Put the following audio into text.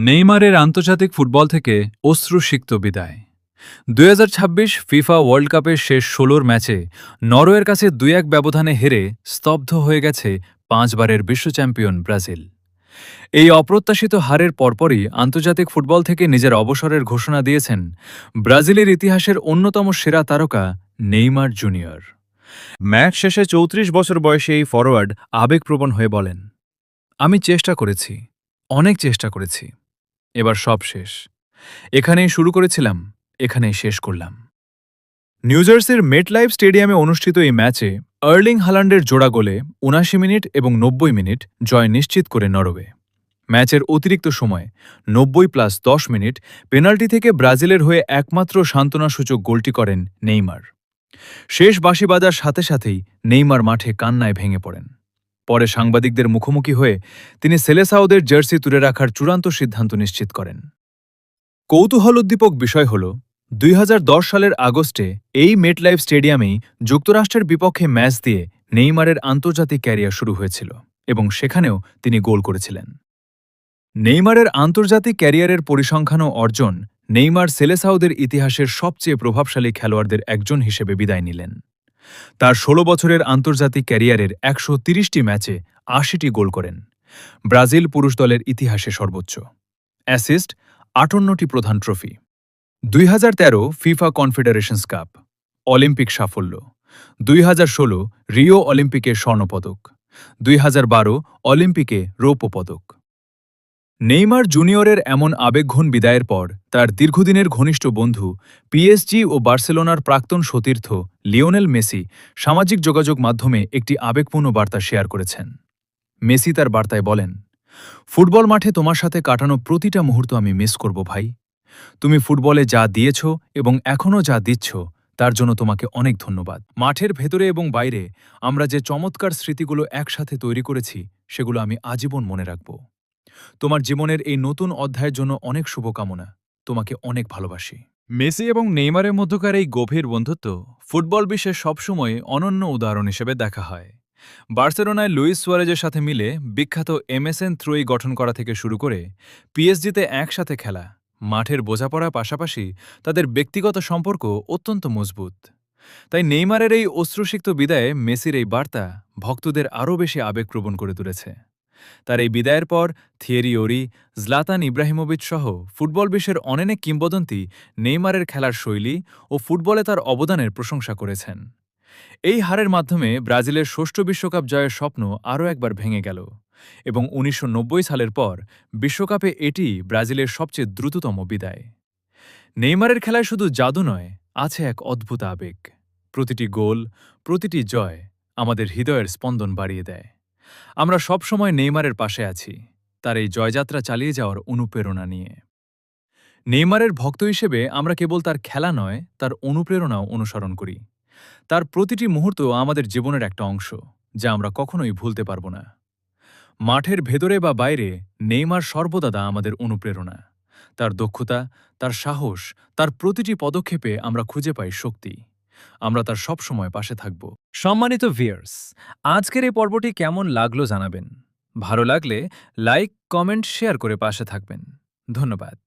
নেইমারের আন্তর্জাতিক ফুটবল থেকে অশ্রুসিক্ত বিদায়। ২০২৬ ফিফা ওয়ার্ল্ড কাপের শেষ ১৬র ম্যাচে নরওয়ের কাছে ২-১ ব্যবধানে হেরে স্তব্ধ হয়ে গেছে ৫ বারের বিশ্ব চ্যাম্পিয়ন ব্রাজিল। এই অপ্রত্যাশিত হারের পরপরই আন্তর্জাতিক ফুটবল থেকে নিজের অবসরের ঘোষণা দিয়েছেন ব্রাজিলের ইতিহাসের অন্যতম সেরা তারকা নেইমার জুনিয়র। ম্যাচ শেষে ৩৪ বছর বয়সী এই ফরোয়ার্ড আবেগপ্রবণ হয়ে বলেন, "আমি চেষ্টা করেছি, অনেক চেষ্টা করেছি। এবার সব শেষ। এখানেই শুরু করেছিলাম, এখানেই শেষ করলাম।" নিউজার্সির মেটলাইফ স্টেডিয়ামে অনুষ্ঠিত এই ম্যাচে আর্লিং হালান্ডের জোড়া গোলে ৭৯ মিনিট এবং ৯০ মিনিট জয় নিশ্চিত করে নরওয়ে। ম্যাচের অতিরিক্ত সময় ৯০+১০ মিনিট পেনাল্টি থেকে ব্রাজিলের হয়ে একমাত্র সান্ত্বনাসূচক গোলটি করেন নেইমার। শেষ বাঁশি বাজার সাথে সাথেই নেইমার মাঠে কান্নায় ভেঙে পড়েন। পরে সাংবাদিকদের মুখোমুখি হয়ে তিনি সেলেসাওদের জার্সি তুলে রাখার চূড়ান্ত সিদ্ধান্ত নিশ্চিত করেন। কৌতূহলোদ্দীপক বিষয় হল ২০১০ সালের আগস্টে এই মেটলাইফ স্টেডিয়ামেই যুক্তরাষ্ট্রের বিপক্ষে ম্যাচ দিয়ে নেইমারের আন্তর্জাতিক ক্যারিয়ার শুরু হয়েছিল এবং সেখানেও তিনি গোল করেছিলেন। নেইমারের আন্তর্জাতিক ক্যারিয়ারের পরিসংখ্যান ও অর্জন নেইমার সেলেসাওদের ইতিহাসের সবচেয়ে প্রভাবশালী খেলোয়াড়দের একজন হিসেবে বিদায় নিলেন। তার ১৬ বছরের আন্তর্জাতিক ক্যারিয়ারের ১৩০টি ম্যাচে ৮০টি গোল করেন, ব্রাজিল পুরুষ দলের ইতিহাসে সর্বোচ্চ। অ্যাসিস্ট ৫৮টি প্রধান trophy. ২০১৩ FIFA Confederations cup, Olympic সাফল্য, ২০১৬ রিও অলিম্পিকে স্বর্ণপদক, ২০১২ অলিম্পিকে রৌপ্য পদক। নেইমার জুনিয়রের এমন আবেগঘন বিদায়ের পর তার দীর্ঘদিনের ঘনিষ্ঠ বন্ধু পিএসজি ও বার্সেলোনার প্রাক্তন সতীর্থ লিওনেল মেসি সামাজিক যোগাযোগ মাধ্যমে একটি আবেগপূর্ণ বার্তা শেয়ার করেছেন। মেসি তার বার্তায় বলেন, "ফুটবল মাঠে তোমার সাথে কাটানো প্রতিটা মুহূর্ত আমি মিস করব ভাই। তুমি ফুটবলে যা দিয়েছ এবং এখনও যা দিচ্ছ তার জন্য তোমাকে অনেক ধন্যবাদ। মাঠের ভেতরে এবং বাইরে আমরা যে চমৎকার স্মৃতিগুলো একসাথে তৈরি করেছি সেগুলো আমি আজীবন মনে রাখব। তোমার জীবনের এই নতুন অধ্যায়ের জন্য অনেক শুভকামনা। তোমাকে অনেক ভালোবাসি।" মেসি এবং নেইমারের মধ্যকার এই গভীর বন্ধুত্ব ফুটবল বিশ্বে সবসময় অনন্য উদাহরণ হিসেবে দেখা হয়। বার্সেলোনায় লুইস সুয়ারেজের সাথে মিলে বিখ্যাত এমএসএন থ্রোই গঠন করা থেকে শুরু করে পিএসজিতে একসাথে খেলা, মাঠের বোঝাপড়ার পাশাপাশি তাদের ব্যক্তিগত সম্পর্ক অত্যন্ত মজবুত। তাই নেইমারের এই অশ্রুসিক্ত বিদায়ে মেসির এই বার্তা ভক্তদের আরও বেশি আবেগপ্রবণ করে তুলেছে। তার এই বিদায়ের পর থিয়েরি ওরি, জলাতান ইব্রাহিমোভিচ সহ ফুটবল বিশ্বের অনেক কিংবদন্তি নেইমারের খেলার শৈলী ও ফুটবলে তার অবদানের প্রশংসা করেছেন। এই হারের মাধ্যমে ব্রাজিলের ষষ্ঠ বিশ্বকাপ জয়ের স্বপ্ন আরও একবার ভেঙে গেল এবং ১৯৯০ সালের পর বিশ্বকাপে এটি ব্রাজিলের সবচেয়ে দ্রুততম বিদায়। নেইমারের খেলায় শুধু জাদু নয়, আছে এক অদ্ভুত আবেগ। প্রতিটি গোল, প্রতিটি জয় আমাদের হৃদয়ের স্পন্দন বাড়িয়ে দেয়। আমরা সবসময় নেইমারের পাশে আছি, তার এই জয়যাত্রা চালিয়ে যাওয়ার অনুপ্রেরণা নিয়ে। নেইমারের ভক্ত হিসেবে আমরা কেবল তার খেলা নয়, তার অনুপ্রেরণাও অনুসরণ করি। তার প্রতিটি মুহূর্ত আমাদের জীবনের একটা অংশ, যা আমরা কখনোই ভুলতে পারব না। মাঠের ভেতরে বা বাইরে নেইমার সর্বদা আমাদের অনুপ্রেরণা। তার দক্ষতা, তার সাহস, তার প্রতিটি পদক্ষেপে আমরা খুঁজে পাই শক্তি। আমরা তার সবসময় পাশে থাকব। সম্মানিত ভিউয়ার্স, আজকের এই পর্বটি কেমন লাগলো জানাবেন। ভালো লাগলে লাইক, কমেন্ট, শেয়ার করে পাশে থাকবেন। ধন্যবাদ।